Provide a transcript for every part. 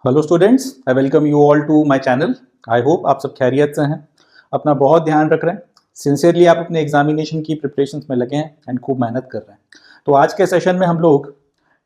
Hello students, I welcome you all to my channel. I hope आप सब खैरियत से हैं, अपना बहुत ध्यान रख रहे हैं। सिंसियरली आप अपने एग्जामिनेशन की प्रिपरेशंस में लगे हैं एंड खूब मेहनत कर रहे हैं। तो आज के सेशन में हम लोग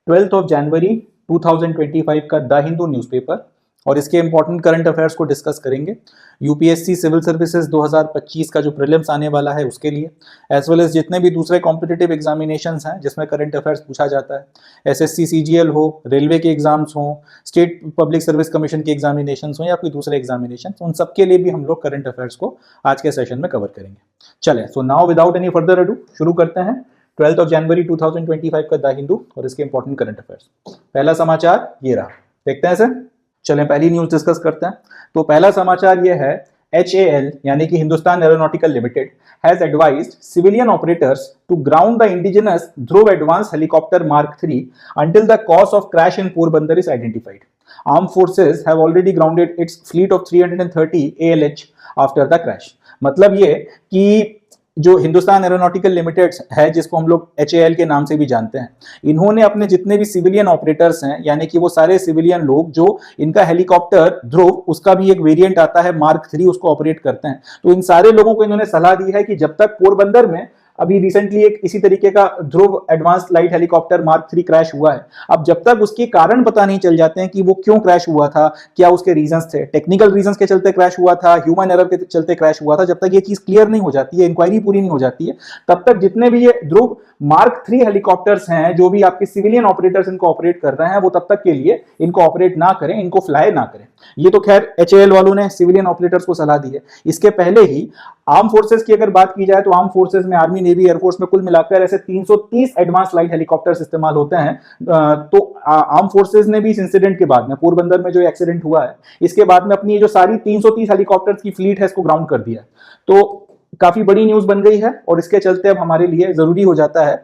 12 जनवरी 2025 का द हिंदू न्यूज़पेपर और इसके इंपॉर्टेंट करंट अफेयर्स को डिस्कस करेंगे। यूपीएससी सिविल सर्विसेज 2025 का जो प्रीलिम्स आने वाला है उसके लिए, एज वेल एज जितने भी दूसरे कॉम्पिटिटिव एग्जामिनेशंस हैं जिसमें करंट अफेयर्स पूछा जाता है, एसएससी सीजीएल हो, रेलवे के एग्जाम्स हो, स्टेट पब्लिक सर्विस कमीशन के एग्जामिनेशंस हो या कोई दूसरे एग्जामिनेशन, उन सब के लिए भी हम लोग करंट अफेयर्स को आज के सेशन में कवर करेंगे। चलें, so now without any further ado शुरू करते हैं 12 जनवरी 2025 का द हिंदू और इसके इंपॉर्टेंट करंट अफेयर्स। पहला समाचार ये रहा, देखते हैं सर। चलें पहली न्यूज डिस्कस करते हैं। तो पहला समाचार ये है, HAL यानी कि Hindustan aeronautical limited has advised civilian operators to ground the indigenous Dhruv Advanced Helicopter Mark III until the cause of crash in Porbandar is identified. Armed forces have already grounded its fleet of 330 ALH after the crash. मतलब ये कि जो Hindustan aeronautical limited है, जिसको हम लोग HAL के नाम से भी जानते हैं, इन्होंने अपने जितने भी सिविलियन ऑपरेटर्स हैं, यानी कि वो सारे सिविलियन लोग जो इनका हेलीकॉप्टर ध्रुव, उसका भी एक वेरिएंट आता है मार्क 3, उसको ऑपरेट करते हैं, तो इन सारे लोगों को इन्होंने सलाह दी है कि जब तक पोरबंदर में अभी रिसेंटली एक इसी तरीके का Dhruv advanced light helicopter mark 3 crash हुआ है, अब जब तक उसके कारण पता नहीं चल जाते हैं कि वो क्यों क्रैश हुआ था, क्या उसके रीजंस थे, टेक्निकल रीजंस के चलते क्रैश हुआ था, ह्यूमन एरर के चलते क्रैश हुआ था, जब तक ये चीज क्लियर नहीं हो जाती है, इंक्वायरी पूरी नहीं हो जाती है, तब तक जितने भी ये ध्रुव मार्क 3 हेलीकॉप्टर्स हैं, जो भी आपके सिविलियन ऑपरेटर्स इनको ऑपरेट कर रहे हैं, वो तब तक के लिए इनको ऑपरेट ना करें, इनको फ्लाई ना करें। ये तो खैर HAL वालों ने सिविलियन ऑपरेटर्स को सलाह दी है। इसके पहले ही आर्म फोर्सेस की अगर बात की जाए तो आर्म फोर्सेस में आर्मी, नेवी, एयरफोर्स में कुल मिलाकर ऐसे 330 एडवांस लाइट हेलीकॉप्टर्स इस्तेमाल होते हैं। तो आर्म फोर्सेस ने भी इस इंसिडेंट के बाद में, पोरबंदर में जो एक्सीडेंट हुआ है, इसके बाद में अपनी जो सारी 330 हेलीकॉप्टर्स की फ्लीट है इसको ग्राउंड कर दिया। तो काफी बड़ी न्यूज बन गई है और इसके चलते अब हमारे लिए जरूरी हो जाता है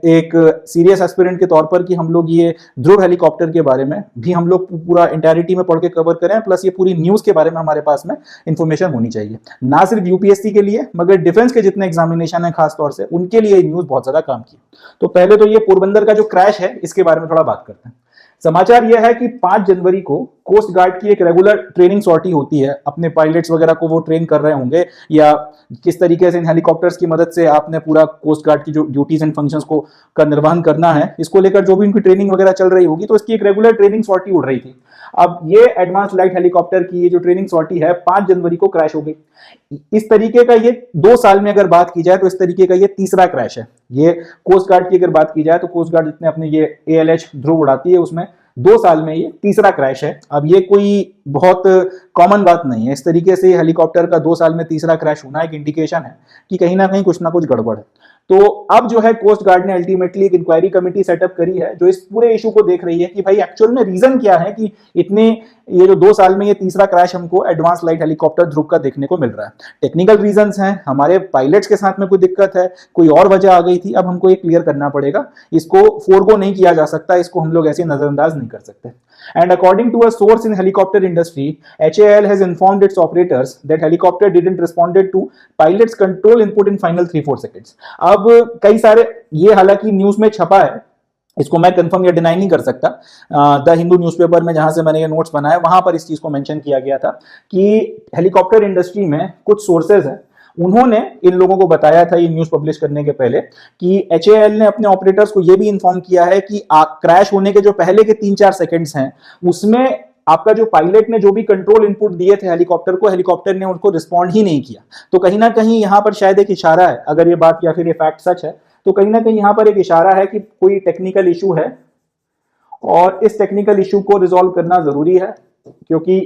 एक सीरियस एस्पिरेंट के तौर पर कि हम लोग ये ध्रुव हेलीकॉप्टर के बारे में भी हम लोग पूरा इंटायरिटी में पढ़ के कवर करें, प्लस ये पूरी न्यूज के बारे में हमारे पास में इंफॉर्मेशन होनी चाहिए, ना सिर्फ यूपीएससी के लिए मगर डिफेंस के जितने एग्जामिनेशन है खास तौर से उनके लिए न्यूज बहुत ज्यादा काम की। तो पहले तो ये पोरबंदर का जो क्रैश है इसके बारे में थोड़ा बात करते हैं। समाचार यह है कि 5 जनवरी को कोस्ट गार्ड की एक रेगुलर ट्रेनिंग सॉर्टी होती है, अपने पायलट्स वगैरह को वो ट्रेन कर रहे होंगे, या किस तरीके से इन हेलीकॉप्टर्स की मदद से आपने पूरा कोस्ट गार्ड की जो ड्यूटीज एंड फंक्शंस को का निर्वहन करना है, इसको लेकर जो भी उनकी ट्रेनिंग वगैरह चल रही होगी, तो इसकी एक रेगुलर ट्रेनिंग सॉर्टी उड़ रही थी। अब ये एडवांस लाइट हेलीकॉप्टर की ये जो ट्रेनिंग सॉर्टी है 5 जनवरी को क्रैश हो गई। इस तरीके का ये 2 साल में अगर बात की जाए तो इस तरीके का ये तीसरा क्रैश है। ये कोस्ट गार्ड की अगर बात की जाए तो कोस्ट गार्ड जितने अपने ये ALH ध्रुव उड़ाती है उसमें 2 साल में ये तीसरा क्रैश है। अब ये कोई बहुत कॉमन बात नहीं है, इस तरीके से हेलीकॉप्टर का 2 साल में तीसरा क्रैश होना एक इंडिकेशन है कि कहीं ना कुछ गड़बड़ है। तो अब जो है कोस्ट गार्ड ने अल्टीमेटली एक इंक्वायरी कमेटी सेटअप करी है जो इस पूरे इशू को देख रही है कि भाई एक्चुअल में रीजन क्या है कि इतने ये जो 2 साल में ये तीसरा क्रैश हमको एडवांस लाइट हेलीकॉप्टर ध्रुव का देखने को मिल रहा है। टेक्निकल रीजंस हैं, हमारे पायलट्स के साथ में कोई दिक्कत है, कोई और वजह आ गई थी, अब हमको ये क्लियर करना पड़ेगा, इसको फोरगो नहीं किया जा सकता, इसको हम लोग ऐसे नजरअंदाज नहीं कर सकते। And according to a source in helicopter industry, HAL has informed its operators that helicopter didn't responded to pilot's control input in final 3-4 seconds. अब कई सारे ये हालांकि न्यूज में छपा है, इसको मैं कंफर्म या डिनाई नहीं कर सकता। द हिंदू न्यूज़पेपर में जहां से मैंने ये नोट्स बनाया वहां पर इस चीज को मेंशन किया गया था कि हेलीकॉप्टर इंडस्ट्री में कुछ सोर्सेज हैं, उन्होंने इन लोगों को बताया था ये न्यूज पब्लिश करने के पहले कि HAL ने अपने ऑपरेटर्स को ये भी इन्फॉर्म किया है कि क्रैश होने के जो पहले के 3-4 सेकंड्स हैं उसमें आपका जो पायलट ने जो भी कंट्रोल इनपुट दिए थे हेलीकॉप्टर को, हेलीकॉप्टर ने उनको रिस्पॉन्ड ही नहीं किया। तो कहीं ना कहीं यहां पर शायद एक इशारा है, अगर ये बात या फिर ये फैक्ट सच है तो कहीं ना कहीं यहां पर एक इशारा है कि कोई टेक्निकल इशू है और इस टेक्निकल इशू को रिजॉल्व करना जरूरी है क्योंकि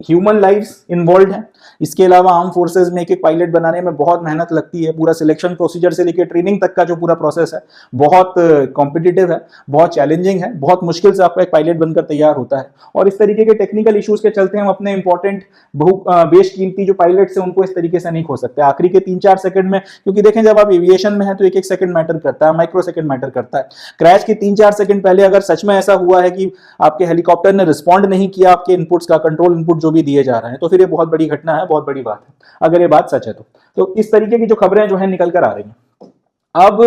ह्यूमन लाइव्स इन्वॉल्व हैं। इसके अलावा आर्म फोर्सेज में एक पायलट बनाने में बहुत मेहनत लगती है, पूरा सिलेक्शन प्रोसीजर से लेकर ट्रेनिंग तक का जो पूरा प्रोसेस है बहुत कॉम्पिटिटिव है, बहुत चैलेंजिंग है, बहुत मुश्किल से आपका एक पायलट बनकर तैयार होता है। और इस तरीके के टेक्निकल इश्यूज के चलते हम अपने इंपॉर्टेंट बेशकीमती जो पायलट्स हैं उनको इस तरीके से नहीं खो सकते आखिरी के 3-4 सेकंड में, क्योंकि देखें जब आप एविएशन में है तो एक सेकंड मैटर करता है, माइक्रो सेकंड मैटर करता है। क्रैश के 3-4 सेकंड पहले अगर सच में ऐसा हुआ है कि आपके हेलीकॉप्टर ने रिस्पॉन्ड नहीं किया आपके इनपुट्स का, कंट्रोल इनपुट जो भी दिए जा रहे हैं, तो फिर ये बहुत बड़ी घटना है, बहुत बड़ी बात है अगर ये बात सच है तो इस तरीके की जो खबरें जो है निकल कर आ रही हैं। अब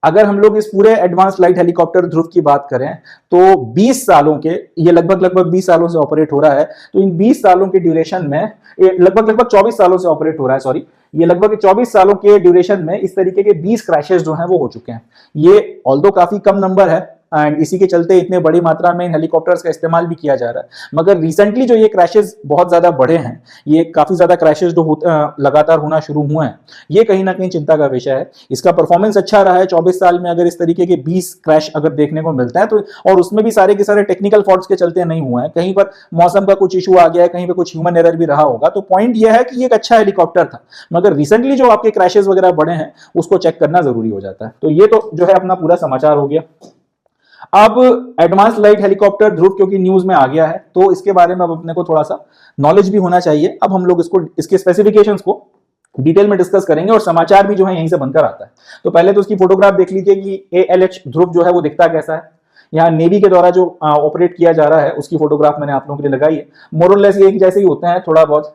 अगर हम लोग इस पूरे एडवांस लाइट हेलीकॉप्टर ध्रुव की बात करें तो 20 सालों के, ये लगभग 20 सालों से ऑपरेट हो रहा है। तो इन 20 सालों के ड्यूरेशन में, लगभग 24 सालों से ऑपरेट हो रहा है, सॉरी, ये लगभग 24 सालों के ड्यूरेशन में इस तरीके के 20 क्रैशेस जो हैं वो हो चुके हैं। ये ऑल्दो काफी कम नंबर है एंड इसी के चलते इतने बड़ी मात्रा में इन हेलीकॉप्टर्स का इस्तेमाल भी किया जा रहा है। मगर रिसेंटली जो ये क्रैशेस बहुत ज्यादा बढ़े हैं, ये काफी ज्यादा क्रैशेस जो लगातार होना शुरू हुए हैं, ये कहीं ना कहीं चिंता का विषय है। इसका परफॉर्मेंस अच्छा रहा है 24 साल में, अगर इस तरीके के 20 क्रैश अगर देखने को मिलता है तो, और उसमें भी सारे के सारे टेक्निकल फॉल्ट्स के चलते नहीं हुआ है, कहीं पर मौसम का कुछ इशू आ गया है, कहीं पर कुछ ह्यूमन एरर भी रहा होगा। तो पॉइंट यह है कि ये एक अच्छा हेलीकॉप्टर था, मगर रिसेंटली जो आपके क्रैशेस वगैरह बढ़े हैं उसको चेक करना जरूरी हो जाता है। तो ये तो जो है अपना पूरा समाचार हो गया। अब एडवांस लाइट हेलीकॉप्टर ध्रुव क्योंकि न्यूज में आ गया है तो इसके बारे में अब अपने को थोड़ा सा नॉलेज भी होना चाहिए। अब हम लोग इसके स्पेसिफिकेशंस को डिटेल में डिस्कस करेंगे और समाचार भी जो है यहीं से बनकर आता है। तो पहले तो उसकी फोटोग्राफ देख लीजिए कि ALH ध्रुव जो है वो दिखता कैसा है। यहाँ नेवी के द्वारा जो ऑपरेट किया जा रहा है उसकी फोटोग्राफ मैंने आप लोगों के लिए लगाई है। मोरलेस ये जैसे ही होते हैं, थोड़ा बहुत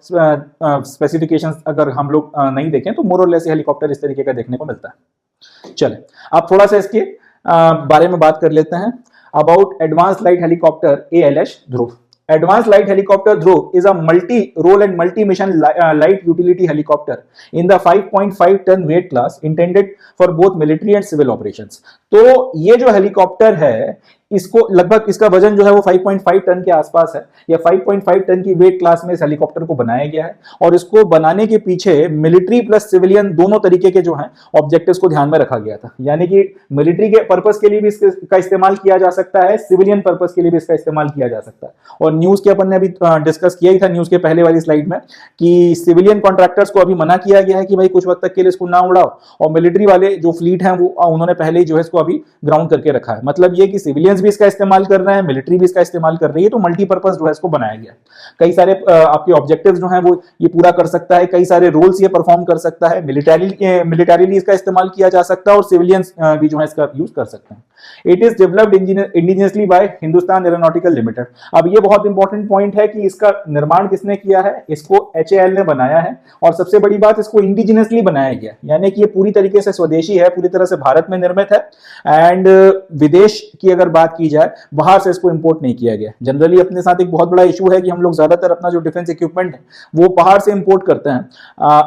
स्पेसिफिकेशंस अगर हम लोग नहीं देखें तो मोरलेस हेलीकॉप्टर इस तरीके का देखने को मिलता है। चले अब थोड़ा सा इसके बारे में बात कर लेते हैं। About advance light helicopter ALH Dhruv. Advanced Light Helicopter Dhruv is a multi-role and multi-mission light utility helicopter in the 5.5 ton weight class intended for both military and civil operations. तो ये जो हेलीकॉप्टर है इसको लगभग, इसका वजन जो है वो 5.5 टन के आसपास है, या 5.5 टन की वेट क्लास में इस हेलीकॉप्टर को बनाया गया है। और इसको बनाने के पीछे मिलिट्री प्लस सिविलियन दोनों तरीके के जो हैं ऑब्जेक्टिव्स को ध्यान में रखा गया था। यानी कि मिलिट्री के पर्पस के लिए भी इसका इस्तेमाल किया जा सकता है, सिविलियन पर्पस के लिए भी इसका इस्तेमाल किया जा सकता है। और न्यूज के अपन ने अभी डिस्कस किया ही था न्यूज के पहले वाली स्लाइड में कि सिविलियन कॉन्ट्रैक्टर्स को अभी मना किया गया है कि भाई कुछ वक्त तक के लिए इसको ना उड़ाओ, और मिलिट्री वाले जो फ्लीट है वो उन्होंने पहले ही जो है इसको अभी ग्राउंड करके रखा है। मतलब ये कि सिविलियंस भी इसका इस्तेमाल कर रहे हैं, मिलिट्री भी इसका इस्तेमाल कर रही है, तो मल्टीपर्पज जो है इसको बनाया गया है। कई सारे आपके ऑब्जेक्टिव्स जो हैं वो ये पूरा कर सकता है, कई सारे रोल्स ये परफॉर्म कर सकता है, मिलिटरीली इसका इस्तेमाल किया जा सकता है और सिविलियंस भी जो है इसका यूज कर सकते हैं। It is developed indigenously by Hindustan aeronautical limited. अब ये बहुत इंपॉर्टेंट पॉइंट है कि इसका निर्माण किसने किया है, इसको HAL ने बनाया है। और सबसे बड़ी बात, इसको इंडिजिनियसली बनाया गया, यानी कि ये पूरी तरीके से स्वदेशी है, पूरी तरह से भारत में निर्मित है। एंड विदेश की अगर बात की जाए, बाहर से इसको इंपोर्ट नहीं किया गया। जनरली अपने साथ एक बहुत बड़ा इशू है कि हम लोग ज्यादातर अपना जो डिफेंस इक्विपमेंट है वो बाहर से इंपोर्ट करते हैं।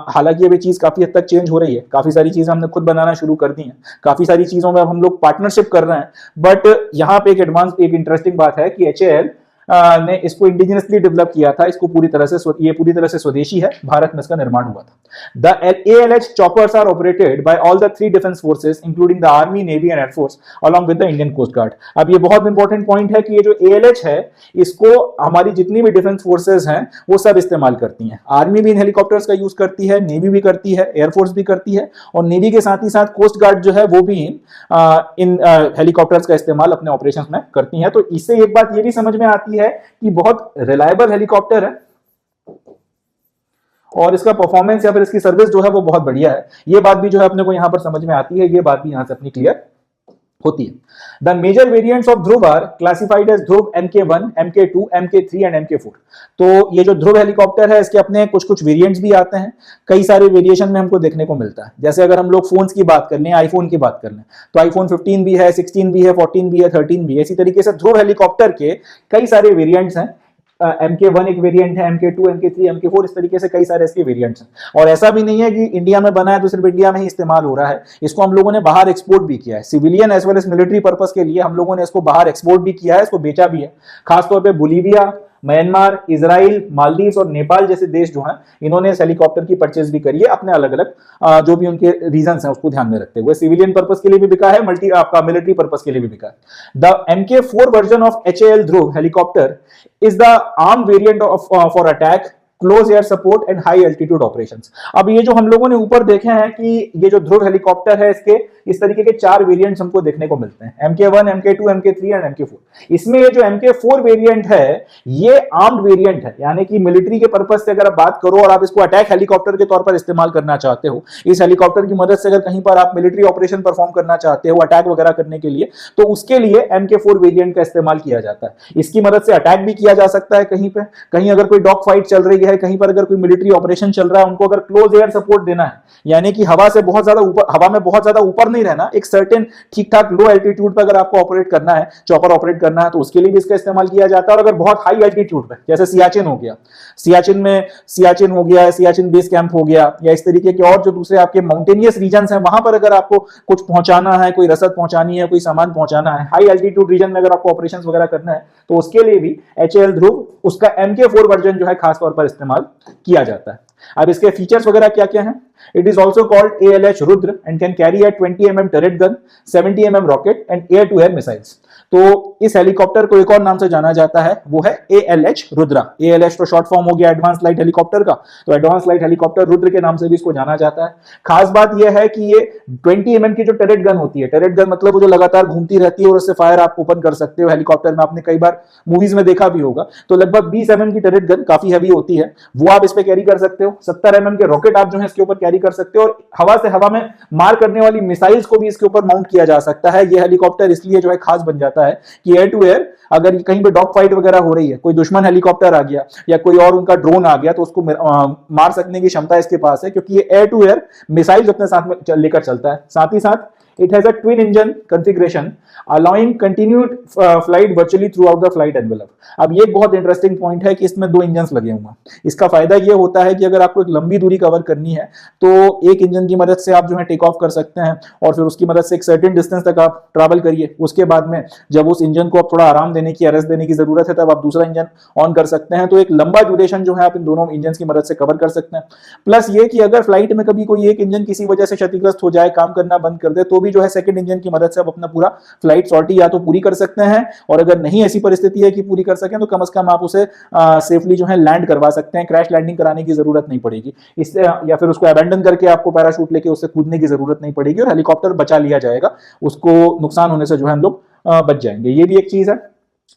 हालांकि ये चीज काफी हद तक चेंज हो रही है, काफी सारी चीजें हमने खुद बनाना शुरू कर दी हैं, काफी सारी चीजों में अब हम लोग पार्टनरशिप कर रहे हैं। बट यहाँ पे एक इंटरेस्टिंग बात है कि HAL ने इसको इंडिजिनसली डेवलप किया था। इसको पूरी तरह से स्वदेशी है, भारत में इसका निर्माण हुआ था। The ALH choppers are operated by all the three defense forces including the army, navy and air force along with the Indian coast guard। अब ये बहुत इंपॉर्टेंट पॉइंट है कि ये जो ALH है इसको हमारी जितनी भी डिफेंस फोर्सेस हैं वो सब इस्तेमाल करती हैं। आर्मी भी इन हेलीकॉप्टर्स का यूज करती है, नेवी भी करती है, एयरफोर्स भी करती है, और नेवी के साथ ही साथ कोस्ट गार्ड जो है वो भी इन हेलीकॉप्टर्स का इस्तेमाल अपने ऑपरेशंस में करती हैं। तो इससे एक बात ये भी समझ में आती है कि बहुत रिलायबल हेलीकॉप्टर है और इसका परफॉर्मेंस या फिर इसकी सर्विस जो है वो बहुत बढ़िया है। ये बात भी जो है अपने को यहां पर समझ में आती है, ये बात भी यहां से अपनी क्लियर होती है। The major variants of Dhruv are classified as Dhruv MK1, MK2, MK3 and MK4। तो ये जो ध्रुव हेलीकॉप्टर है इसके अपने कुछ वेरिएंट्स भी आते हैं, कई सारे वेरिएशन में हमको देखने को मिलता है। जैसे अगर हम लोग फोन्स की बात कर लें, आईफोन की बात कर लें, तो आईफोन 15 भी है, 16 भी है, 14 भी है, 13 भी है। इसी तरीके से ध्रुव हेलीकॉप्टर के कई सारे वेरिएंट्स हैं। MK1 एक वेरिएंट है, MK2, MK3, MK4, इस तरीके से कई सारे इसके वेरिएंट्स हैं। और ऐसा भी नहीं है कि इंडिया में बना है तो सिर्फ इंडिया में ही इस्तेमाल हो रहा है, इसको हम लोगों ने बाहर एक्सपोर्ट भी किया है। Civilian as well as military purpose के लिए हम लोगों ने इसको बाहर एक्सपोर्ट भी किया है, इसको बेचा भी है। खासतौर पर बोलीविया, म्यांमार, इजराइल, मालदीव्स और नेपाल जैसे देश जो हैं इन्होंने इस हेलीकॉप्टर की परचेज भी करी है, अपने अलग अलग जो भी उनके रीजंस हैं उसको ध्यान में रखते हुए। सिविलियन पर्पस के लिए भी बिका है, आपका मिलिट्री पर्पस के लिए भी बिका है। The MK4 version of HAL Dhruv helicopter is the arm variant for attack, close air support and high altitude operations. अब ये जो हम लोगों ने ऊपर देखे हैं कि ये जो ध्रुव हेलीकॉप्टर है इसके इस तरीके के 4 वेरिएंट्स हमको देखने को मिलते हैं, MK1, MK2, MK3 and MK4। इसमें ये जो MK4 वेरिएंट है ये आर्म्ड वेरिएंट है, यानी कि मिलिट्री के पर्पस से अगर आप बात करो और आप इसको अटैक हेलीकॉप्टर के तौर पर इस्तेमाल करना चाहते हो, इस हेलीकॉप्टर की मदद से अगर कहीं पर आप मिलिट्री ऑपरेशन परफॉर्म करना चाहते हो, अटैक वगैरह करने के लिए, तो उसके लिए MK4 वेरिएंट का इस्तेमाल किया जाता है। इसकी मदद से अटैक भी किया जा सकता है कहीं पे, कहीं अगर कोई डॉग फाइट चल रही है, कहीं पर अगर कोई मिलिट्री ऑपरेशन चल रहा है, उनको अगर क्लोज एयर सपोर्ट देना है, यानी कि हवा में बहुत ज्यादा ऊपर नहीं नहीं रहना, एक सर्टेन ठीक ठाक लो एल्टीट्यूड पर अगर आपको ऑपरेट करना है, चॉपर ऑपरेट करना है, तो उसके लिए भी इसका इस्तेमाल किया जाता है। और अगर बहुत हाई एल्टीट्यूड पे, जैसे सियाचिन हो गया, सियाचिन हो गया, सियाचिन बेस कैंप हो गया, या इस तरीके के और जो दूसरे आपके माउंटेनियस रीजन्स हैं, वहां पर अगर आपको कुछ पहुंचाना है, कोई रसद पहुंचानी है, कोई सामान पहुंचाना है, हाई एल्टीट्यूड रीजन में अगर आपको ऑपरेशंस वगैरह करना है, तो उसके लिए भी HAL ध्रुव उसका MK4 वर्जन जो है खासतौर पर इस्तेमाल किया जाता है। अब इसके फीचर्स वगैरह क्या क्या हैं? It is also called ALH Rudra and can carry a 20 mm turret gun, 70 mm rocket and air-to-air missiles। तो इस हेलीकॉप्टर को एक और नाम से जाना जाता है, वो है ALH रुद्रा। ALH तो शॉर्ट फॉर्म हो गया एडवांस लाइट हेलीकॉप्टर का, तो एडवांस लाइट हेलीकॉप्टर रुद्र के नाम से भी इसको जाना जाता है। खास बात यह है कि ये 20 mm की जो टरेट गन होती है, टरेट गन मतलब वो जो लगातार घूमती रहती है और उससे फायर आप ओपन कर सकते हो हेलीकॉप्टर में, आपने कई बार मूवीज में देखा भी होगा। तो लगभग 20 mm की टरेट गन काफी हैवी होती है, वो आप इस पे कैरी कर सकते हो। 70 mm के रॉकेट आप जो है इसके ऊपर कैरी कर सकते हो, और हवा से हवा में मार करने वाली मिसाइल्स को भी इसके ऊपर माउंट किया जा सकता है। ये हेलीकॉप्टर इसलिए जो है खास बन जाता है कि एयर टू एयर अगर कहीं पे डॉग फाइट वगैरह हो रही है, कोई दुश्मन हेलीकॉप्टर आ गया या कोई और उनका ड्रोन आ गया, तो उसको मार सकने की क्षमता इसके पास है, क्योंकि ये एयर टू एयर मिसाइल्स अपने साथ में लेकर चलता है। साथ ही साथ it has a twin engine configuration allowing continued flight virtually throughout the flight envelope। अब ये एक बहुत इंटरेस्टिंग पॉइंट है कि इसमें दो इंजन लगे हुए हैं। इसका फायदा ये होता है कि अगर आपको एक लंबी दूरी कवर करनी है, तो एक इंजन की मदद से आप जो है टेक ऑफ कर सकते हैं, और फिर उसकी मदद से एक सर्टेन डिस्टेंस तक आप ट्रैवल करिए। उसके बाद में जब उस इंजन को आप थोड़ा आराम देने की, रेस्ट देने की जरूरत है, तब आप दूसरा इंजन ऑन कर सकते हैं। तो एक लंबा ड्यूरेशन जो है आप इन दोनों इंजन की मदद से कवर कर सकते हैं। प्लस ये कि अगर फ्लाइट में कभी कोई एक इंजन किसी वजह से क्षतिग्रस्त हो जाए, काम करना बंद कर दे, तो भी जो है सेकंड इंजन की मदद से आप अपना पूरा फ्लाइट सॉर्टी या तो पूरी कर सकते हैं, और अगर नहीं ऐसी परिस्थिति है कि पूरी कर सकें, तो कम से कम आप उसे सेफली जो है लैंड करवा सकते हैं। क्रैश लैंडिंग कराने की जरूरत नहीं पड़ेगी इससे, या फिर उसको अबैंडन करके आपको पैराशूट लेके उससे कूदने की जरूरत नहीं पड़ेगी, और हेलीकॉप्टर बचा लिया जाएगा, उसको नुकसान होने से जो है हम लोग बच जाएंगे। ये भी एक चीज है।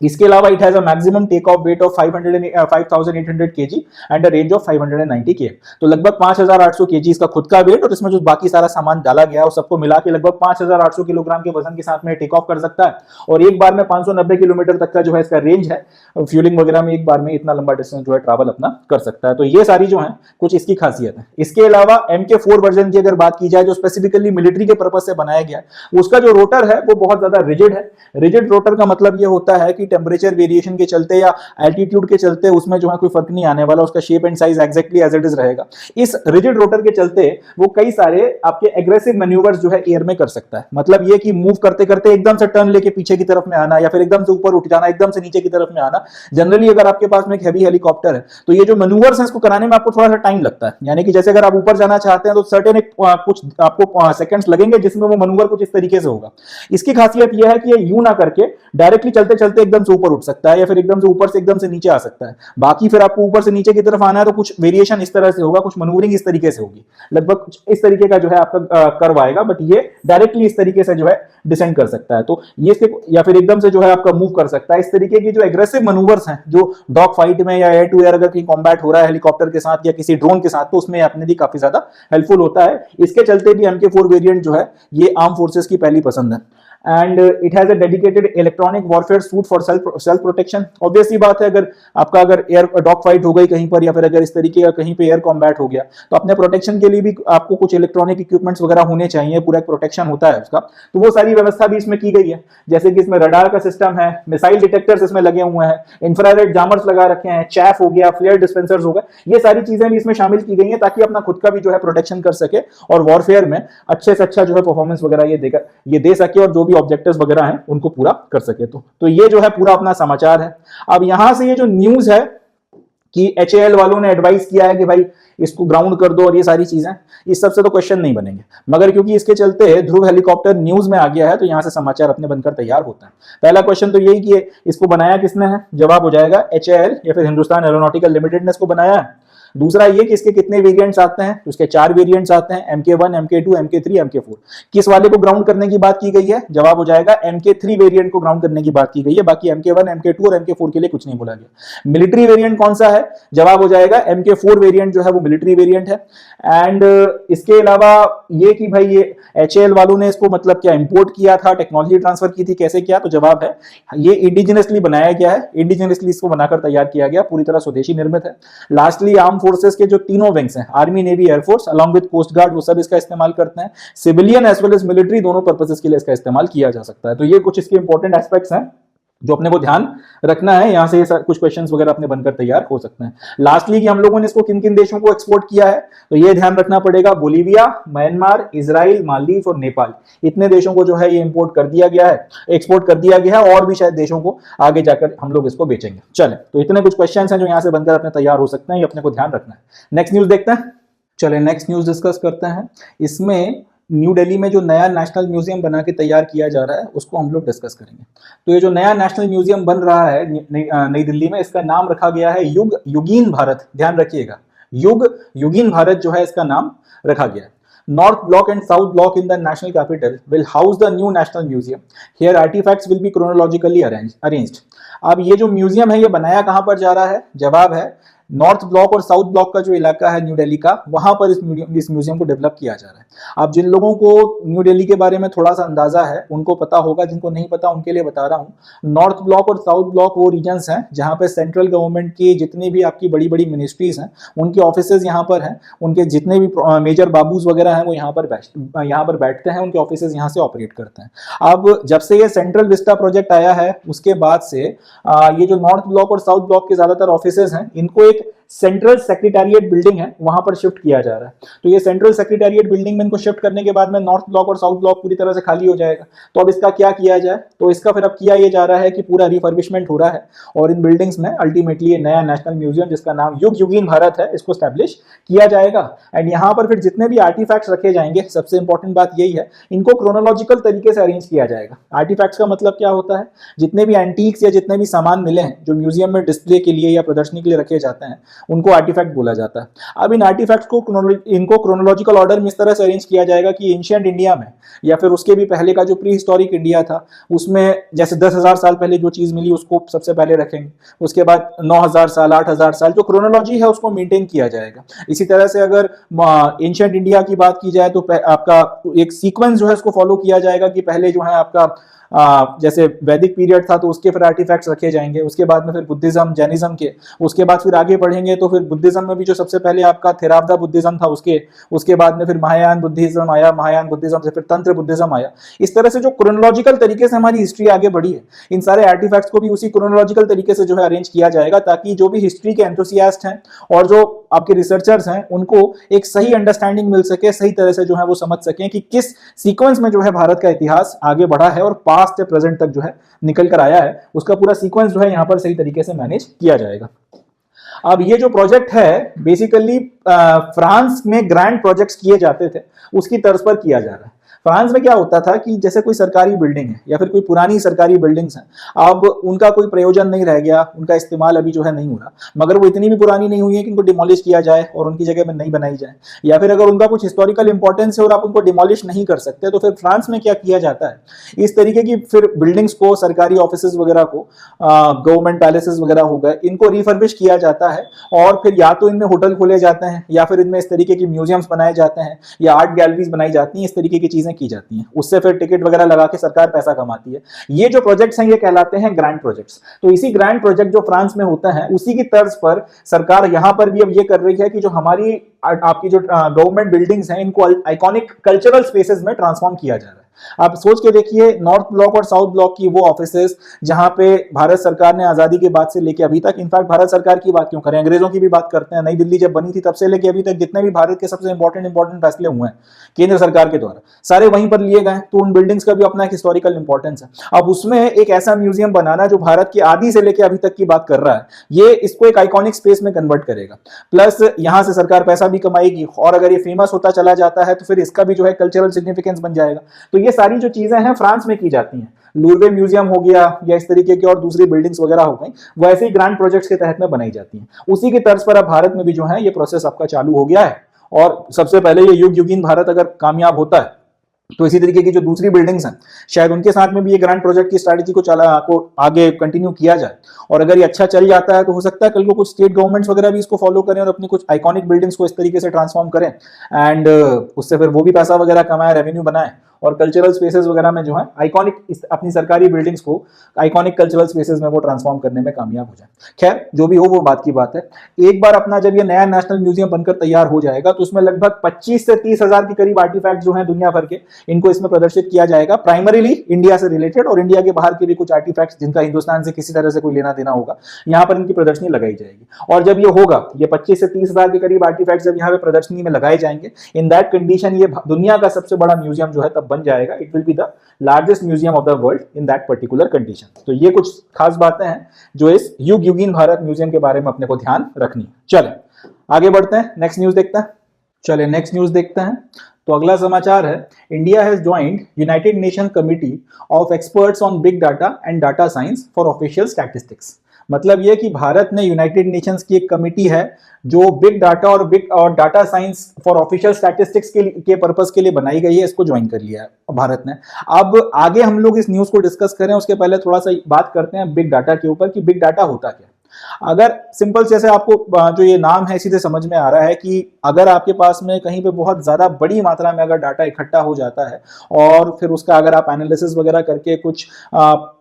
इसके अलावा it has a maximum take off weight of 5800 kg and a range of 590 km। तो लगभग 5800 kg इसका खुद का वेट, और इसमें जो बाकी सारा सामान डाला गया है, उस सबको मिला के लगभग 5800 किलोग्राम के वजन के साथ में टेक ऑफ कर सकता है, और एक बार में 590 किलोमीटर तक का जो है इसका रेंज है। फ्यूलिंग वगैरह में एक बार में इतना लंबा डिस्टेंस जो है ट्रैवल अपना कर सकता है। तो ये सारी जो है कुछ इसकी खासियत है। इसके अलावा MK4 वर्जन की अगर बात की जाए, जो स्पेसिफिकली मिलिट्री के पर्पज से बनाया गया है, उसका जो रोटर है वो बहुत ज्यादा रिजिड है। रिजिड रोटर का मतलब ये होता है कि टेम्परेचर वेरिएशन के चलते या एल्टीट्यूड के चलते उसमें जो है कोई फर्क नहीं आने वाला, उसका shape and size exactly as it is रहेगा। इस रिजिड रोटर के चलते वो कई सारे आपके एग्रेसिव मैन्यूवर्स जो है एयर में कर सकता है। मतलब ये कि मूव करते करते एकदम से टर्न लेके पीछे की तरफ में आना, या फिर एकदम से ऊपर उठ जाना, एकदम से नीचे की तरफ में आना। जनरली अगर आपके पास में एक हैवी हेलीकॉप्टर है, तो ये जो मैन्यूवर्स है इसको कराने में आपको थोड़ा सा टाइम लगता है। यानी कि जैसे अगर आप ऊपर जाना चाहते हैं, तो सर्टेन कुछ आपको सेकंड्स लगेंगे जिसमें वो मैन्यूवर कुछ इस तरीके से होगा। इसकी खासियत यह है कि ये यूं ना करके डायरेक्टली चलते चलते एकदम से ऊपर उठ सकता है, या फिर एकदम से ऊपर से एकदम से नीचे आ सकता है। बाकी फिर आपको ऊपर से नीचे की तरफ आना है, तो कुछ वेरिएशन इस तरह से होगा, कुछ मैन्यूवरिंग इस तरीके से होगी, लगभग इस तरीके का जो है आपका कर्व आएगा। बट ये डायरेक्टली इस तरीके से जो है डिसेंड कर सकता है, तो ये या फिर एकदम से जो है आपका मूव कर सकता है। इस तरीके की जो एग्रेसिव मैन्यूवर्स हैं, जो डॉग फाइट में या एयर टू एयर अगर कहीं कॉम्बैट हो रहा है हेलीकॉप्टर के साथ या किसी ड्रोन के साथ, तो उसमें अपने लिए काफी ज्यादा हेल्पफुल होता है। इसके चलते भी MK4 वेरिएंट जो है ये आर्म फोर्सेस की पहली पसंद है। And it has a dedicated electronic warfare suit for self protection. Obviously बात है, अगर एयर डॉग फाइट हो गई कहीं पर, या फिर अगर इस तरीके का कहीं पे एयर कॉम्बैट हो गया, तो अपने प्रोटेक्शन के लिए भी आपको कुछ इलेक्ट्रॉनिक इक्विपमेंट्स वगैरह होने चाहिए, पूरा एक प्रोटेक्शन होता है उसका। तो वो सारी व्यवस्था भी इसमें की गई है, जैसे कि इसमें रडार का सिस्टम है, मिसाइल डिटेक्टर्स इसमें लगे हुए हैं, इंफ्रारेड जामर्स लगा रखे हैं, चैफ हो गया, फ्लेयर डिस्पेंसर्स हो गए, ये सारी चीजें भी इसमें शामिल की गई हैं, ताकि अपना खुद का भी जो है प्रोटेक्शन कर सके और वॉरफेयर में अच्छे से अच्छा जो है परफॉर्मेंस वगैरह ये दे सके, और जो भी ऑब्जेक्टिव्स वगैरह उनको पूरा कर सके। तो ये जो है पूरा अपना समाचार है। अब यहां से ये जो न्यूज है कि HAL वालों ने एडवाइस किया है कि भाई इसको ग्राउंड कर दो और ये सारी चीजें, इस सबसे तो क्वेश्चन नहीं बनेंगे, मगर क्योंकि इसके चलते ध्रुव हेलीकॉप्टर न्यूज में आ गया है, तो यहां से समाचार अपने बनकर तैयार होता है। पहला क्वेश्चन तो यही कि इसको बनाया किसने है, जवाब हो जाएगा HAL या फिर हिंदुस्तान एरोनॉटिकल लिमिटेड ने इसको बनाया है। दूसरा ये कि इसके कितने वेरिएंट्स आते हैं, तो इसके 4 वेरिएंट्स आते हैं, MK1, MK2, MK3, MK4। किस वाले को ग्राउंड करने की बात की गई है, जवाब हो जाएगा MK3 वेरिएंट को ग्राउंड करने की बात की गई है। बाकी MK1, MK2 और MK4 के लिए कुछ नहीं बोला गया। मिलिट्री वेरिएंट कौन सा है, जवाब हो जाएगा MK4 वेरिएंट जो है वो मिलिट्री वेरिएंट है। एंड इसके अलावा ये कि भाई ये HAL वालों ने इसको मतलब क्या इंपोर्ट किया था, टेक्नोलॉजी ट्रांसफर की थी, कैसे किया, तो जवाब है ये इंडिजिनसली बनाया गया है, इंडिजिनसली इसको बनाकर तैयार किया गया, पूरी तरह स्वदेशी निर्मित है। लास्टली आर्म फोर्सेस के जो तीनों विंग्स हैं, army, navy, air force along with coast guard, वो सब इसका इस्तेमाल करते हैं। Civilian as well as military दोनों पर्पसेस के लिए इसका इस्तेमाल किया जा सकता है। तो ये कुछ इसके इंपॉर्टेंट एस्पेक्ट्स हैं जो अपने को ध्यान रखना है। यहां से ये कुछ क्वेश्चंस वगैरह अपने बनकर तैयार हो सकते हैं। लास्टली कि हम लोगों ने इसको किन किन देशों को एक्सपोर्ट किया है, तो ये ध्यान रखना पड़ेगा, बोलीविया, म्यांमार, इजराइल, मालदीव और नेपाल, इतने देशों को जो है ये इंपोर्ट कर दिया गया है, एक्सपोर्ट कर दिया गया है, और भी शायद देशों को आगे जाकर हम लोग इसको बेचेंगे। चले, तो इतने कुछ क्वेश्चन हैं जो यहां से बनकर अपने तैयार हो सकते हैं, ये अपने को ध्यान रखना है। नेक्स्ट न्यूज देखते हैं। चले नेक्स्ट न्यूज डिस्कस करते हैं। इसमें न्यू दिल्ली में जो नया नेशनल म्यूजियम बना के तैयार किया जा रहा है उसको हम लोग डिस्कस करेंगे। तो ये जो नया नेशनल म्यूजियम बन रहा है नई दिल्ली में, इसका नाम रखा गया है युग युगीन भारत। ध्यान रखिएगा, युग युगीन भारत जो है इसका नाम रखा गया है। North Block and South Block in the National Capital will house the new National Museum. Here artifacts will be chronologically arranged. अब ये जो म्यूजियम है ये बनाया कहां पर जा रहा है? जवाब है नॉर्थ ब्लॉक और साउथ ब्लॉक का जो इलाका है न्यू दिल्ली का, वहां पर इस म्यूजियम को डेवलप किया जा रहा है। अब जिन लोगों को न्यू दिल्ली के बारे में थोड़ा सा अंदाजा है उनको पता होगा, जिनको नहीं पता उनके लिए बता रहा हूं। नॉर्थ ब्लॉक और साउथ ब्लॉक वो रीजन्स हैं जहां पे सेंट्रल गवर्नमेंट की जितनी भी आपकी बड़ी बड़ी मिनिस्ट्रीज हैं उनके ऑफिसेज यहाँ पर हैं, उनके जितने भी मेजर बाबूज वगैरह हैं वो यहाँ पर बैठते हैं, उनके ऑफिसेज यहाँ से ऑपरेट करते हैं। अब जब से ये सेंट्रल विस्टा प्रोजेक्ट आया है उसके बाद से ये जो नॉर्थ ब्लॉक और साउथ ब्लॉक के ज्यादातर ऑफिसेज हैं इनको एक सेंट्रल सेक्रेटेरिएट बिल्डिंग है वहां पर शिफ्ट किया जा रहा है। तो ये सेंट्रल सेक्रेटेरिएट बिल्डिंग में इनको शिफ्ट करने के बाद में नॉर्थ ब्लॉक और साउथ ब्लॉक पूरी तरह से खाली हो जाएगा। तो अब इसका क्या किया जाए, तो इसका फिर अब किया ये जा रहा है कि पूरा रिफर्बिशमेंट हो रहा है और इन बिल्डिंग्स में अल्टीमेटली ये नया नेशनल म्यूजियम जिसका नाम युग युगीन भारत है इसको स्टैब्लिश किया जाएगा। एंड यहाँ पर फिर जितने भी आर्टिफैक्ट्स रखे जाएंगे, सबसे इंपॉर्टेंट बात यही है, इनको क्रोनोलॉजिकल तरीके से अरेंज किया जाएगा। आर्टिफैक्ट्स का मतलब क्या होता है, जितने भी एंटीक्स या जितने भी सामान मिले हैं जो म्यूजियम में डिस्प्ले के लिए या प्रदर्शनी के लिए रखे जाते हैं उनको आर्टिफैक्ट बोला जाता है। अब इन आर्टिफैक्ट्स को इनको क्रोनोलॉजिकल ऑर्डर में इस तरह से अरेंज किया जाएगा कि एंशिएंट इंडिया में या फिर उसके भी पहले का जो प्री हिस्टोरिक इंडिया था उसमें जैसे 10,000 साल पहले जो चीज मिली उसको सबसे पहले रखेंगे, उसके बाद 9,000 साल 8,000 साल जो क्रोनोलॉजी है उसको मेंटेन किया जाएगा। इसी तरह से अगर एंशिएंट इंडिया की बात की जाए तो आपका एक सीक्वेंस जो है उसको फॉलो किया जाएगा कि पहले जो है आपका जैसे वैदिक पीरियड था तो उसके फिर आर्टिफैक्ट्स रखे जाएंगे, उसके बाद में फिर बुद्धिज्म जैनिज्म के, उसके बाद फिर आगे बढ़ेंगे तो फिर बुद्धिज्म में भी जो सबसे पहले आपका थेरावदा बुद्धिज्म था उसके बाद में फिर महायान बुद्धिज्म आया, महायान बुद्धिज्म से फिर तंत्र बुद्धिज्म आया। इस तरह से जो क्रोनोलॉजिकल तरीके से हमारी हिस्ट्री आगे बढ़ी है इन सारे आर्टिफैक्ट्स को भी उसी क्रोनोलॉजिकल तरीके से जो है अरेंज किया जाएगा ताकि जो भी हिस्ट्री के एंथुसियास्ट हैं और जो आपके रिसर्चर्स हैं उनको एक सही अंडरस्टैंडिंग मिल सके, सही तरह से जो है वो समझ सकें कि किस सीक्वेंस में जो है भारत का इतिहास आगे बढ़ा है और पास्ट से प्रेजेंट तक जो है निकल कर आया है, उसका पूरा सीक्वेंस जो है यहाँ पर सही तरीके से मैनेज किया जाएगा। अब ये जो प्रोजेक्ट है बेसिकली फ्रांस में ग्रैंड प्रोजेक्ट्स किए जाते थे उसकी तर्ज पर किया जा रहा है। फ्रांस में क्या होता था कि जैसे कोई सरकारी बिल्डिंग है या फिर कोई पुरानी सरकारी बिल्डिंग्स हैं, अब उनका कोई प्रयोजन नहीं रह गया, उनका इस्तेमाल अभी जो है नहीं हो रहा, मगर वो इतनी भी पुरानी नहीं हुई है कि उनको डिमोलिश किया जाए और उनकी जगह में नई बनाई जाए, या फिर अगर उनका कुछ हिस्टोरिकल इंपॉर्टेंस है और आप उनको डिमोलिश नहीं कर सकते तो फिर फ्रांस में क्या किया जाता है, इस तरीके की फिर बिल्डिंग्स को, सरकारी ऑफिस वगैरह को, गवर्नमेंट पैलेसेस वगैरह हो गए, इनको रिफर्बिश किया जाता है और फिर या तो इनमें होटल खोले जाते हैं या फिर इनमें इस तरीके की म्यूजियम्स बनाए जाते हैं या आर्ट गैलरीज बनाई जाती हैं, इस तरीके की चीजें की जाती हैं। उससे फिर टिकट वगैरह लगा के सरकार पैसा कमाती है। ये जो प्रोजेक्ट्स हैं ये कहलाते हैं ग्रैंड प्रोजेक्ट्स। तो इसी ग्रैंड प्रोजेक्ट जो फ्रांस में होता है उसी की तर्ज पर सरकार यहां पर भी अब ये कर रही है कि जो हमारी आपकी जो गवर्नमेंट बिल्डिंग्स हैं इनको आइकॉनिक कल्चरल स्पेसेस में ट्रांसफॉर्म किया जा रहा है। आप सोच के देखिए, नॉर्थ ब्लॉक और साउथ ब्लॉक की वो ऑफिसेस जहां पे भारत सरकार ने आजादी के बाद से लेके अभी तक, इनफैक्ट भारत सरकार की बात क्यों करें, अंग्रेजों की भी बात करते हैं, नई दिल्ली जब बनी थी तब से लेके अभी तक जितने भी भारत के सबसे इंपॉर्टेंट फैसले हुए हैं केंद्र सरकार के द्वारा सारे वहीं पर लिए गए। तो उन बिल्डिंग्स का भी अपना एक हिस्टोरिकल इंपॉर्टेंस है। अब उसमें एक ऐसा म्यूजियम बनाना जो भारत की आदि से लेके अभी तक की बात कर रहा है, ये इसको एक आइकॉनिक स्पेस में कन्वर्ट करेगा। प्लस यहां से सरकार पैसा भी कमाएगी और अगर ये फेमस होता चला जाता है तो फिर इसका भी जो है कल्चरल सिग्निफिकेंस बन जाएगा। तो ये सारी जो चीजें हैं फ्रांस में की जाती हैं। लूर्वे म्यूजियम हो गया या इस तरीके की और दूसरी बिल्डिंग्स वगैरह हो गई, वो ऐसे ही ग्रैंड प्रोजेक्ट्स के तहत में बनाई जाती हैं। उसी की तर्ज पर अब भारत में भी जो है ये प्रोसेस आपका चालू हो गया है। और सबसे पहले ये युग युगीन भारत अगर कामयाब होता है तो इसी तरीके की जो दूसरी बिल्डिंग्स हैं शायद उनके साथ में भी ये ग्रैंड प्रोजेक्ट की स्ट्रैटेजी को आगे कंटिन्यू किया जाए। और अगर ये अच्छा चल जाता है तो हो सकता है कल को कुछ स्टेट गवर्नमेंट्स वगैरह भी इसको फॉलो करें और अपनी कुछ आइकॉनिक बिल्डिंग्स को इस तरीके से ट्रांसफॉर्म करें एंड उससे फिर वो भी पैसा वगैरह कमाए, रेवेन्यू बनाए और कल्चरल स्पेसेस वगैरह में जो है आइकॉनिक अपनी सरकारी बिल्डिंग्स को आइकॉनिक कल्चरल स्पेसेस में वो ट्रांसफॉर्म करने में कामयाब हो जाए। खैर जो भी हो वो बात की बात है। एक बार अपना जब ये नया नेशनल म्यूजियम बनकर तैयार हो जाएगा तो उसमें लगभग 25 से 30 हजार के करीब आर्टिफैक्ट जो है दुनिया भर के, इनको इसमें प्रदर्शित किया जाएगा, प्राइमरीली इंडिया से रिलेटेड और इंडिया के बाहर के भी कुछ आर्टिफैक्ट्स जिनका हिंदुस्तान से किसी तरह से कोई लेना देना होगा, यहां पर इनकी प्रदर्शनी लगाई जाएगी। और जब ये होगा, ये 25 से 30 हजार के करीब आर्टिफैक्ट्स जब यहाँ पे प्रदर्शनी में लगाए जाएंगे, इन दैट कंडीशन ये दुनिया का सबसे बड़ा म्यूजियम जो है तब बन जाएगा। It will be the largest museum of the world in that particular condition. तो ये कुछ खास बातें हैं जो इस युग युगीन भारत म्यूजियम के बारे में अपने को ध्यान रखनी है। चले आगे बढ़ते हैं, नेक्स्ट न्यूज देखते हैं। चले नेक्स्ट न्यूज देखते हैं। तो अगला समाचार है, India has joined United nation committee of experts on big data and data science for official statistics. मतलब यह कि भारत ने यूनाइटेड नेशंस की एक कमिटी है जो बिग डाटा और data science for official statistics के पर्पस के लिए बनाई गई है, इसको ज्वाइन कर लिया है भारत ने। अब आगे हम लोग इस न्यूज को डिस्कस करें उसके पहले थोड़ा सा बात करते हैं बिग डाटा के ऊपर कि बिग डाटा होता क्या। अगर सिंपल जैसे आपको जो ये नाम है इसी से समझ में आ रहा है कि अगर आपके पास में कहीं पे बहुत ज्यादा बड़ी मात्रा में अगर डाटा इकट्ठा हो जाता है और फिर उसका अगर आप एनालिसिस वगैरह करके कुछ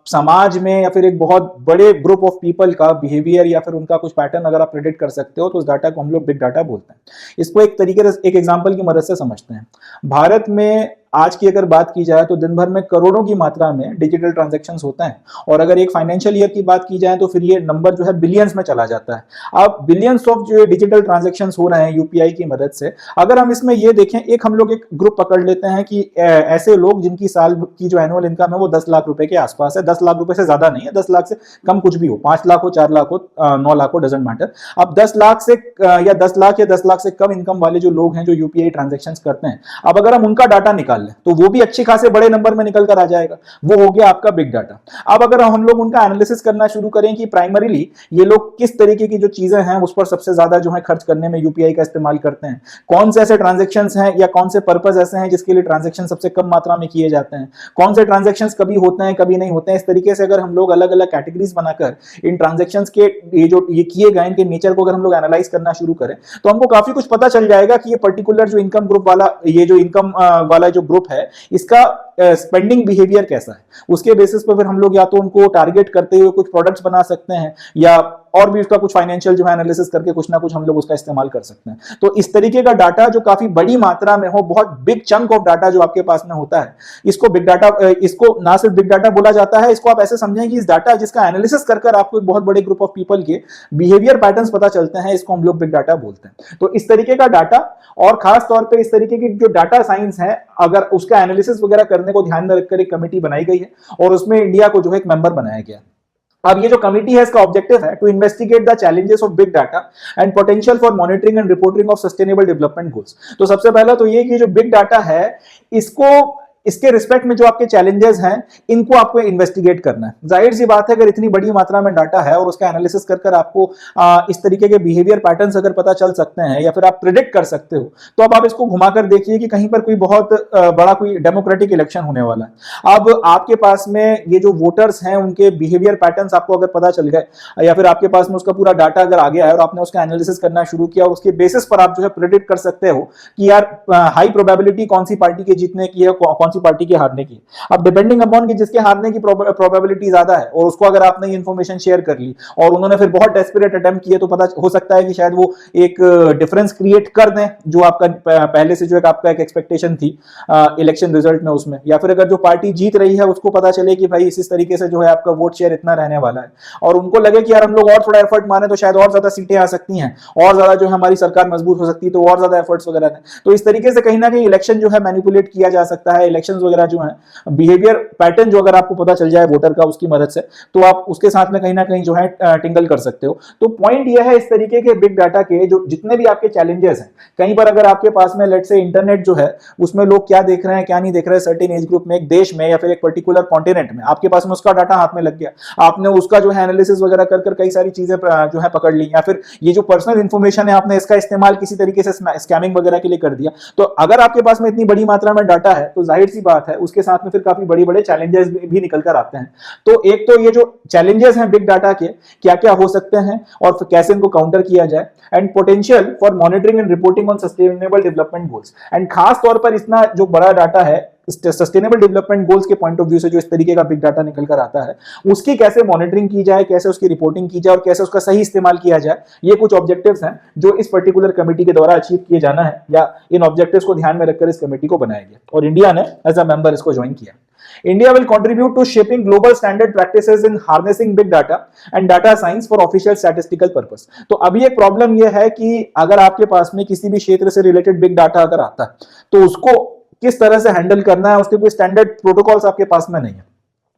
समाज में या फिर एक बहुत बड़े ग्रुप ऑफ पीपल का बिहेवियर या फिर उनका कुछ पैटर्न अगर आप प्रेडिक्ट कर सकते हो तो उस डाटा को हम लोग बिग डाटा बोलते हैं। इसको एक तरीके से एक एग्जांपल की मदद से समझते हैं। भारत में आज की अगर बात की जाए तो दिन भर में करोड़ों की मात्रा में डिजिटल ट्रांजैक्शंस होते हैं और अगर एक फाइनेंशियल ईयर की बात की जाए तो फिर ये नंबर जो है बिलियंस में चला जाता है। अब बिलियंस ऑफ जो डिजिटल ट्रांजैक्शंस हो रहे हैं यूपीआई की मदद से, अगर हम इसमें ये देखें, एक हम लोग एक ग्रुप पकड़ लेते हैं कि ऐसे लोग जिनकी साल की जो एनुअल इनकम है वो 10 लाख रुपए के आसपास है। 10 लाख रुपए से ज्यादा नहीं है, 10 लाख से कम कुछ भी हो, 5 लाख हो, 4 लाख हो, 9 लाख हो, डजंट मैटर। अब 10 लाख से या 10 लाख या 10 लाख से कम इनकम वाले जो लोग हैं जो यूपीआई ट्रांजैक्शंस करते हैं, अब अगर हम उनका डाटा निकाल लें तो वो भी अच्छे खासे बड़े नंबर में निकल कर आ जाएगा। वो हो गया आपका बिग डाटा। अब अगर हम लोग उनका एनालिसिस करना शुरू करें कि प्राइमरीली ये लोग किस तरीके की जो चीजें हैं उस पर सबसे ज्यादा जो है खर्च करने में यूपीआई का इस्तेमाल करते हैं, कौन से ऐसे ट्रांजैक्शंस हैं या कौन से पर्पस ऐसे हैं जिसके लिए ट्रांजैक्शन सबसे कम मात्रा में किए जाते हैं, कौन से ट्रांजैक्शंस कभी होते हैं कभी नहीं होते हैं, इस तरीके से अगर हम लोग अलग अलग कैटेगरीज बनाकर इन ट्रांजैक्शंस के ये किए गए इनके नेचर को अगर हम लोग एनालाइज करना शुरू करें तो हमको काफी कुछ पता चल जाएगा कि ये पर्टिकुलर जो इनकम ग्रुप वाला ये जो इनकम वाला जो ग्रुप है इसका स्पेंडिंग बिहेवियर कैसा है। उसके बेसिस पर फिर हम लोग या तो उनको टारगेट करते हुए कुछ प्रोडक्ट्स बना सकते हैं या और भी उसका कुछ फाइनेंशियल जो है एनालिसिस करके कुछ ना कुछ हम लोग उसका इस्तेमाल कर सकते हैं। तो इस तरीके का डाटा जो काफी बड़ी मात्रा में हो, बहुत बिग चंक ऑफ डाटा जो आपके पास में होता है, इसको बिग डाटा, इसको ना सिर्फ बिग डाटा बोला जाता है, इसको आप ऐसे समझें कि इस डाटा जिसका एनालिसिस कर आपको एक बहुत बड़े ग्रुप ऑफ पीपल के बिहेवियर पैटर्न्स पता चलते हैं, इसको हम लोग बिग डाटा बोलते हैं। तो इस तरीके का डाटा और खास तौर पर इस तरीके की जो डाटा साइंस है अगर उसका एनालिसिस वगैरह करने को ध्यान में रखकर एक कमेटी बनाई गई है और उसमें इंडिया को जो है एक मेंबर बनाया गया। अब ये जो कमिटी है इसका ऑब्जेक्टिव है to investigate the challenges of big data and potential for monitoring and reporting of sustainable development goals. तो सबसे पहला तो ये कि जो बिग डाटा है इसको इसके रिस्पेक्ट में जो आपके चैलेंजेस हैं इनको आपको इन्वेस्टिगेट करना है। जाहिर सी बात है अगर इतनी बड़ी मात्रा में डाटा है और उसका एनालिसिस कर आपको इस तरीके के बिहेवियर पैटर्न्स अगर पता चल सकते हैं या फिर आप प्रिडिक्ट कर सकते हो तो अब आप इसको घुमाकर देखिए कि कहीं पर कोई बहुत बड़ा कोई डेमोक्रेटिक इलेक्शन होने वाला है। अब आपके पास में ये जो वोटर्स हैं उनके बिहेवियर पैटर्न्स आपको अगर पता चल गए या फिर आपके पास में उसका पूरा डाटा अगर आ गया है और आपने उसका एनालिसिस करना शुरू किया और उसके बेसिस पर आप जो है प्रिडिक्ट कर सकते हो कि यार हाई प्रोबेबिलिटी कौन सी पार्टी के जीतने की है, कौन सी पार्टी के हारने की। अब डिपेंडिंग अपॉन कि जिसके हारने की प्रोबेबिलिटी ज्यादा है और उसको अगर आपने ये इंफॉर्मेशन शेयर कर ली और उन्होंने फिर बहुत डेस्परेट अटेम्प्ट किए तो पता हो सकता है कि शायद वो एक डिफरेंस क्रिएट कर दें जो आपका पहले से जो एक आपका एक एक्सपेक्टेशन थी इलेक्शन रिजल्ट में उसमें, या फिर अगर जो पार्टी जीत रही है उसको पता चले कि भाई इस तरीके से जो है आपका वोट शेयर इतना रहने वाला है और उनको लगे कि यार हम लोग और थोड़ा एफर्ट माने तो शायद और ज्यादा सीटें आ सकती हैं और ज्यादा जो है हमारी सरकार मजबूत हो सकती है तो और ज्यादा एफर्ट्स वगैरह दें। तो इस तरीके से कहीं ना कहीं इलेक्शन जो है मैनिपुलेट किया जा सकता है। इलेक्शन वगैरह जो है बिहेवियर पैटर्न जो अगर आपको पता चल जाए वोटर का उसकी मदद से तो आप उसके साथ में कहीं ना कहीं जो है टिंगल कर सकते हो। तो पॉइंट यह है इस तरीके के बिग डाटा के जो जितने भी आपके चैलेंजेस हैं, कहीं पर अगर आपके पास में लेट्स से इंटरनेट जो है उसमें लोग क्या देख रहे हैं क्या नहीं देख रहे हैं सर्टेन एज ग्रुप में एक देश में या फिर एक पर्टिकुलर कॉन्टिनेंट में, आपके पास में उसका डाटा हाथ में लग गया, आपने उसका जो है एनालिसिस वगैरह कर कई सारी चीजें जो है पकड़ ली या फिर ये जो पर्सनल इंफॉर्मेशन है आपने इसका इस्तेमाल किसी तरीके से स्कैमिंग वगैरह के लिए कर दिया। तो अगर आपके पास में इतनी बड़ी मात्रा में डाटा है तो जाहिर सी बात है उसके साथ में फिर काफी बड़े बड़े चैलेंजेस भी निकल कर आते हैं। तो एक तो ये जो चैलेंजेस हैं बिग डाटा के क्या क्या हो सकते हैं और फिर कैसे इनको काउंटर किया जाए, and potential for monitoring and reporting on sustainable development goals. And खास तौर पर इतना जो बड़ा डाटा है सस्टेनेबल डेवलपमेंट गोल्स के पॉइंट ऑफ व्यू से जो इस तरीके का बिग डाटा निकल कर आता है, उसकी कैसे मॉनिटरिंग की जाए, कैसे उसकी रिपोर्टिंग की जाए और कैसे उसका सही इस्तेमाल किया जाए, ये कुछ ऑब्जेक्टिव्स हैं जो इस पर्टिकुलर कमेटी के द्वारा अचीव किए जाना है या इन ऑब्जेक्टिव्स को ध्यान में रखकर इस कमेटी को बनाया गया और इंडिया ने एज अ मेंबर इसको ज्वाइन किया। India will contribute to shaping global standard practices in harnessing big data and data science for official statistical purpose। तो अभी एक प्रॉब्लम यह है कि अगर आपके पास में किसी भी क्षेत्र से रिलेटेड बिग डाटा अगर आता है तो उसको किस तरह से हैंडल करना है, उसके कोई स्टैंडर्ड प्रोटोकॉल्स आपके पास में नहीं है।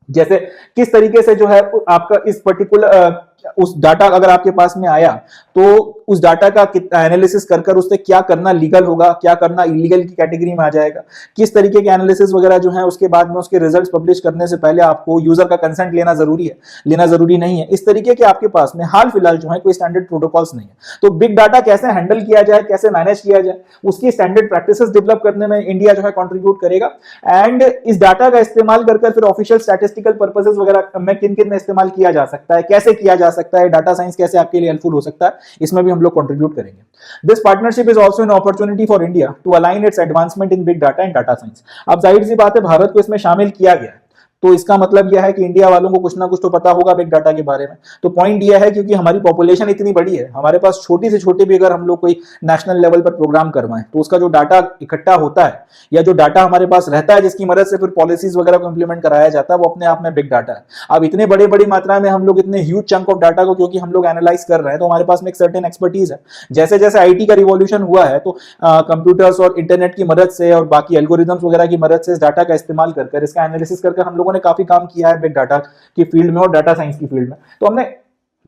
जैसे किस तरीके से जो है आपका इस पर्टिकुलर उस डाटा अगर आपके पास में आया तो उस डाटा का एनालिसिस कर कर उससे क्या करना लीगल होगा, क्या करना इलीगल की कैटेगरी में आ जाएगा, किस तरीके के एनालिसिस वगैरह जो है उसके बाद में उसके रिजल्ट्स पब्लिश करने से पहले आपको यूजर का कंसेंट लेना जरूरी है, लेना जरूरी नहीं है। इस तरीके के आपके पास में हाल फिलहाल जो है कोई स्टैंडर्ड प्रोटोकॉल्स नहीं है। तो बिग डाटा कैसे हैंडल किया जाए, कैसे मैनेज किया जाए, उसकी स्टैंडर्ड प्रैक्टिसेस डेवलप करने में इंडिया जो है कॉन्ट्रीब्यूट करेगा एंड इस डाटा का इस्तेमाल कर फिर ऑफिशियल स्टैटिस्टिकल पर्पसेस वगैरह में किन किन में इस्तेमाल किया जा सकता है, कैसे किया जा सकता है, डाटा साइंस कैसे आपके लिए हेल्पफुल हो सकता है, इसमें भी हम लोग कंट्रीब्यूट करेंगे। This partnership is also an opportunity for India to align its advancement in big data and data science. अब जाहिर सी बात है भारत को इसमें शामिल किया गया है तो इसका मतलब यह है कि इंडिया वालों को कुछ ना कुछ तो पता होगा बिग डाटा के बारे में। तो पॉइंट यह है क्योंकि हमारी पॉपुलेशन इतनी बड़ी है, हमारे पास छोटी से छोटी भी अगर हम लोग कोई नेशनल लेवल पर प्रोग्राम करवाएं तो उसका जो डाटा इकट्ठा होता है या जो डाटा हमारे पास रहता है जिसकी मदद से फिर पॉलिसीज वगैरह को इंप्लीमेंट कराया जाता है वो अपने आप में बिग डाटा है। अब इतने बड़ी मात्रा में हम लोग इतने ह्यूज चंक ऑफ डाटा को क्योंकि हम लोग एनालाइज कर रहे हैं तो हमारे पास में एक सर्टेन एक्सपर्टीज है। जैसे जैसे आईटी का रिवॉल्यूशन हुआ है तो कंप्यूटर्स और इंटरनेट की मदद से और बाकी एल्गोरिथम्स वगैरह की मदद से इस डाटा का इस्तेमाल कर इसका एनालिसिस कर हम लोगों ने काफी काम किया है बिग डाटा की फील्ड में और डाटा साइंस की फील्ड में। तो हमने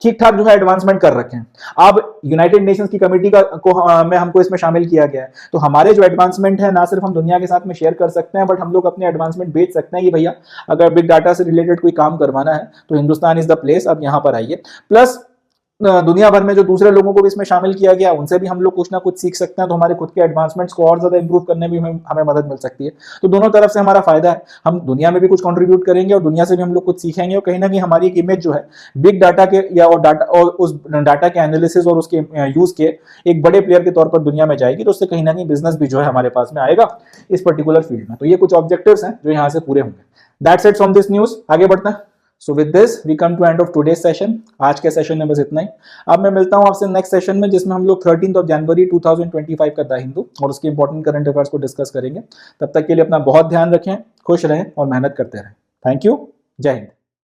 ठीक ठाक जो है एडवांसमेंट कर रखे हैं। अब यूनाइटेड नेशंस की कमेटी में हमको इसमें शामिल किया गया है तो हमारे जो एडवांसमेंट है ना सिर्फ हम दुनिया के साथ में शेयर कर सकते हैं बट हम लोग अपने एडवांसमेंट बेच सकते हैं कि भैया अगर बिग डाटा से रिलेटेड कोई काम करवाना है तो हिंदुस्तान इज द प्लेस, आप यहां पर आइए। प्लस दुनिया भर में जो दूसरे लोगों को भी इसमें शामिल किया गया उनसे भी हम लोग कुछ ना कुछ सीख सकते हैं तो हमारे खुद के एडवांसमेंट्स को और ज्यादा इंप्रूव करने में हमें मदद मिल सकती है। तो दोनों तरफ से हमारा फायदा है, हम दुनिया में भी कुछ कंट्रीब्यूट करेंगे और दुनिया से भी हम लोग कुछ सीखेंगे और कहीं ना कहीं हमारी एक इमेज जो है बिग डाटा के या और डाटा और उस डाटा के एनालिसिस और उसके यूज के एक बड़े प्लेयर के तौर पर दुनिया में जाएगी तो उससे कहीं ना कहीं बिजनेस भी जो है हमारे पास में आएगा इस पर्टिकुलर फील्ड में। तो ये कुछ ऑब्जेक्टिव्स हैं जो यहाँ से पूरे होंगे। That's it from this news. आगे बढ़ते हैं। So with this we come to end of today's session. आज के सेशन में बस इतना ही। अब मैं मिलता हूं आपसे नेक्स्ट सेशन में जिसमें हम लोग 13 जनवरी 2025 का द हिंदू और उसके इंपॉर्टेंट करंट अफेयर्स को डिस्कस करेंगे। तब तक के लिए अपना बहुत ध्यान रखें, खुश रहें और मेहनत करते रहें। Thank you. जय हिंद।